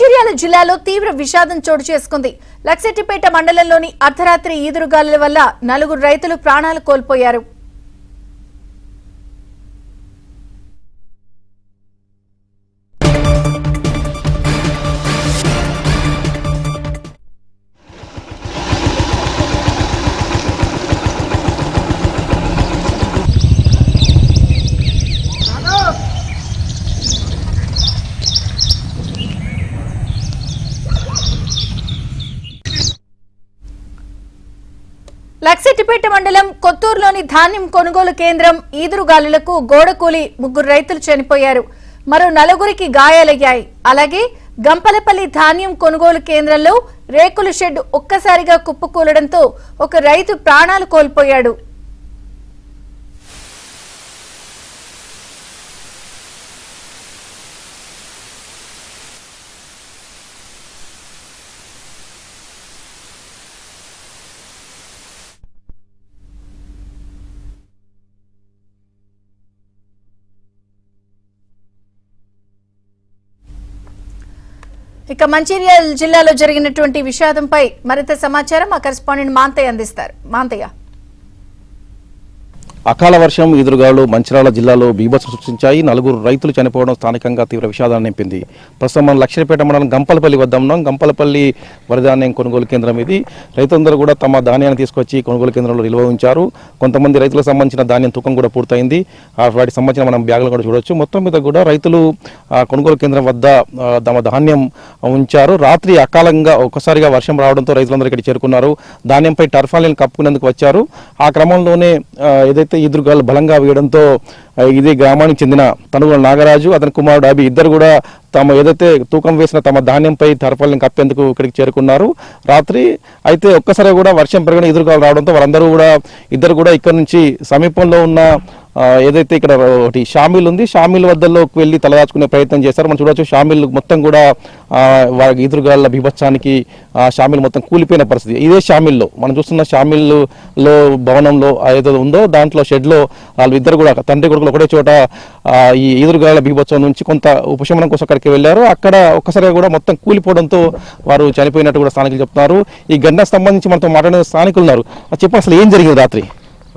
మంచిర్యాల జిల్లాలో తీవ్ర విషాదం చోటు చేసుకుంది. లక్సెట్టిపేట మండలంలోని అర్ధరాత్రి ఈదురుగాలుల వల్ల 4 రైతులు ప్రాణాలు కోల్పోయారు. లక్సెట్టిపేట మండలం కొత్తూరులోని ధాన్యం కొనుగోలు కేంద్రం ఈదురుగాలులకు గోడకూలి 3 రైతులు చనిపోయారు. మరో 4కి గాయాలయ్యాయి. అలాగే గంపలపల్లి ధాన్యం కొనుగోలు కేంద్రంలో రేకుల షెడ్ ఒక్కసారిగా కుప్పకూలడంతో ఒక రైతు ప్రాణాలు కోల్పోయాడు. ఇక మంచిర్యాల జిల్లాలో జరిగినటువంటి విషాదంపై మరింత సమాచారం మా కరెస్పాండెంట్ మాంతయ్య అందిస్తారు. మాంతయ్య, అకాల వర్షం ఎదురుగాలు మంచిర్యాల జిల్లాలో బీభత్సం సృష్టించాయి. 4 రైతులు చనిపోవడం స్థానికంగా తీవ్ర విషాదాన్ని నింపింది. ప్రస్తుతం మనం లక్ష్మీపేట మండలం గంపలపల్లి వద్ద ఉన్నాం. గంపలపల్లి వరి ధాన్యం కొనుగోలు కేంద్రం ఇది. రైతులందరూ కూడా తమ ధాన్యాన్ని తీసుకొచ్చి కొనుగోలు కేంద్రంలో నిల్వ ఉంచారు. కొంతమంది రైతులకు సంబంధించిన ధాన్యం తూకం కూడా పూర్తయింది. వాటికి సంబంధించిన మనం బ్యాగులు కూడా చూడొచ్చు. మొత్తం మీద కూడా రైతులు కొనుగోలు కేంద్రం వద్ద తమ ధాన్యం ఉంచారు. రాత్రి అకాలంగా ఒక్కసారిగా వర్షం రావడంతో రైతులందరూ ఇక్కడ చేరుకున్నారు. ధాన్యంపై టర్ఫాలిన్ కప్పుకునేందుకు వచ్చారు. ఆ క్రమంలోనే ఏదైతే ఈదురుగాలు బలంగా వేయడంతో ఇది గ్రామానికి చెందిన తనుగోల నాగరాజు, అతని కుమారుడు అభి ఇద్దరు కూడా తమ ఏదైతే తూకం వేసిన తమ ధాన్యంపై టర్ఫాలిన్ కప్పేందుకు ఇక్కడికి చేరుకున్నారు రాత్రి. అయితే ఒక్కసారి కూడా వర్షం పెరగని ఎదురుగాలు రావడంతో వాళ్ళందరూ కూడా ఇద్దరు కూడా ఇక్కడ నుంచి సమీపంలో ఉన్న ఏదైతే ఇక్కడ ఒకటి షామిల్ ఉంది, షామిల్ వద్దలోకి వెళ్ళి తలదాచుకునే ప్రయత్నం చేశారు. మనం చూడవచ్చు షామిల్ మొత్తం కూడా ఈదురుగాల బీభత్సానికి షామిల్ మొత్తం కూలిపోయిన పరిస్థితి. ఇదే షామిల్లో మనం చూస్తున్న షామిల్లో భవనంలో ఏదో ఉందో దాంట్లో షెడ్లో వాళ్ళు ఇద్దరు కూడా తండ్రి కొడుకులు ఒకటే చోట ఈ ఈదురుగాల బీభత్సం నుంచి కొంత ఉపశమనం కోసం అక్కడికి వెళ్ళారు. అక్కడ ఒక్కసారిగా కూడా మొత్తం కూలిపోవడంతో వారు చనిపోయినట్టు కూడా స్థానికులు చెప్తున్నారు. ఈ ఘటనకు సంబంధించి మనతో మాట్లాడిన స్థానికులు ఉన్నారు. చెప్పి అసలు ఏం జరిగింది రాత్రి?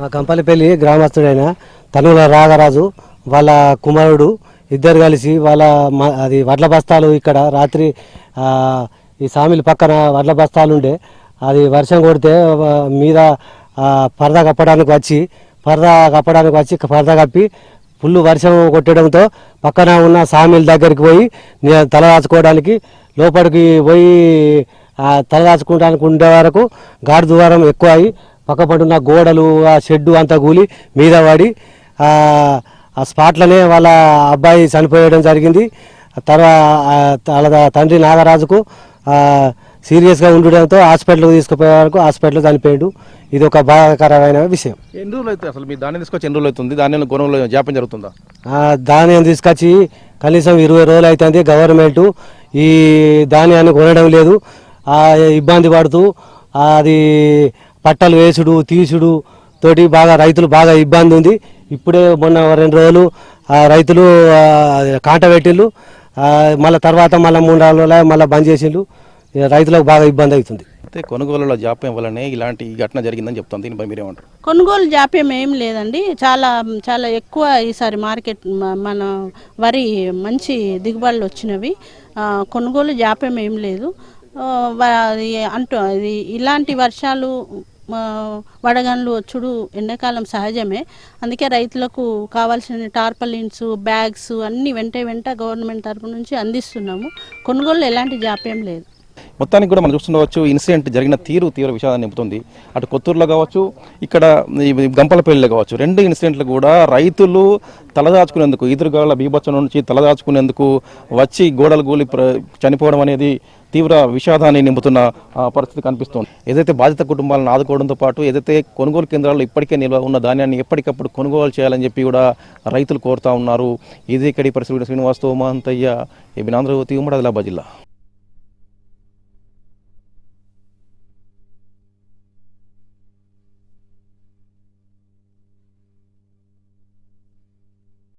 మా కంపలపల్లి గ్రామస్తుడైన తనుల నాగరాజు వాళ్ళ కుమారుడు ఇద్దరు కలిసి అది వడ్ల బస్తాలు ఇక్కడ రాత్రి ఈ సామిల పక్కన వడ్ల బస్తాలు ఉండే అది వర్షం కొడితే మీద పరదా కప్పడానికి వచ్చి పరదా కప్పి ఫుల్ వర్షం కొట్టడంతో పక్కన ఉన్న సామిల దగ్గరికి పోయి తలదాచుకోవడానికి లోపలికి పోయి తలదాచుకోవడానికి ఉండే వరకు గాడి ద్వారం ఎక్కువ అయి పక్కపడున్న గోడలు ఆ షెడ్డు అంతా కూలి మీద పడి ఆ స్పాట్లోనే వాళ్ళ అబ్బాయి చనిపోయడం జరిగింది. వాళ్ళ తండ్రి నాగరాజుకు సీరియస్గా ఉండడంతో హాస్పిటల్కి తీసుకుపోయే వరకు హాస్పిటల్లో చనిపోయాడు. ఇది ఒక బాధాకరమైన విషయం. ఎన్ని రోజులు అయితే అసలు మీ ధాన్యం తీసుకొచ్చి ఎన్ని రోజులు అవుతుంది? ధాన్యం కొనుగోలు జాప్యం జరుగుతుందా? ధాన్యం తీసుకొచ్చి కనీసం 20 రోజులు అవుతుంది. గవర్నమెంట్ ఈ ధాన్యాన్ని కొనడం లేదు. ఇబ్బంది పడుతూ అది పట్టలు వేసుడు తీసుడు తోటి రైతులు బాగా ఇబ్బంది ఉంది. ఇప్పుడే మొన్న 2 రోజులు రైతులు కాంట పెట్టిళ్ళు, మళ్ళీ తర్వాత మళ్ళీ 3 రోజుల మళ్ళీ బంద్ చేసిండ్రు. రైతులకు బాగా ఇబ్బంది అవుతుంది. అయితే కొనుగోలులో జాప్యం వల్లనే ఇలాంటి ఘటన జరిగిందని చెప్తాను. దీనిపై మీరేమంటారు? కొనుగోలు జాప్యం ఏం లేదండి. చాలా చాలా ఎక్కువ ఈసారి మార్కెట్ మన వరి మంచి దిగుబడులు వచ్చినవి. కొనుగోలు జాప్యం ఏం లేదు. ఇలాంటి వర్షాలు వడగండ్లు వచ్చుడు ఎండాకాలం సహజమే. అందుకే రైతులకు కావాల్సిన టార్పలిన్స్ బ్యాగ్స్ అన్ని వెంట గవర్నమెంట్ తరఫు నుంచి అందిస్తున్నాము. కొనుగోలు ఎలాంటి జాప్యం లేదు. మొత్తానికి కూడా మనం చూస్తుండవచ్చు ఇన్సిడెంట్ జరిగిన తీవ్ర విషాదాన్ని నింపుతుంది. అటు కొత్తూరులో కావచ్చు, ఇక్కడ గంపలపల్లిలో కావచ్చు, 2 ఇన్సిడెంట్లు కూడా రైతులు తలదాచుకునేందుకు ఈదురుగాల బీభత్సం నుంచి తలదాచుకునేందుకు వచ్చి గోడలు గూలి చనిపోవడం అనేది తీవ్ర విషాదాన్ని నింపుతున్న పరిస్థితి కనిపిస్తుంది. ఏదైతే బాధిత కుటుంబాలను ఆదుకోవడంతో పాటు ఏదైతే కొనుగోలు కేంద్రాల్లో ఇప్పటికే నిల్వ ఉన్న ధాన్యాన్ని ఎప్పటికప్పుడు కొనుగోలు చేయాలని చెప్పి కూడా రైతులు కోరుతా ఉన్నారు. ఇది ఇక్కడి పరిస్థితి. శ్రీనివాస్తో మాంతయ్య, ఆంధ్రజ్యోతి, ఉమ్మడి ఆదిలాబాద్ జిల్లా.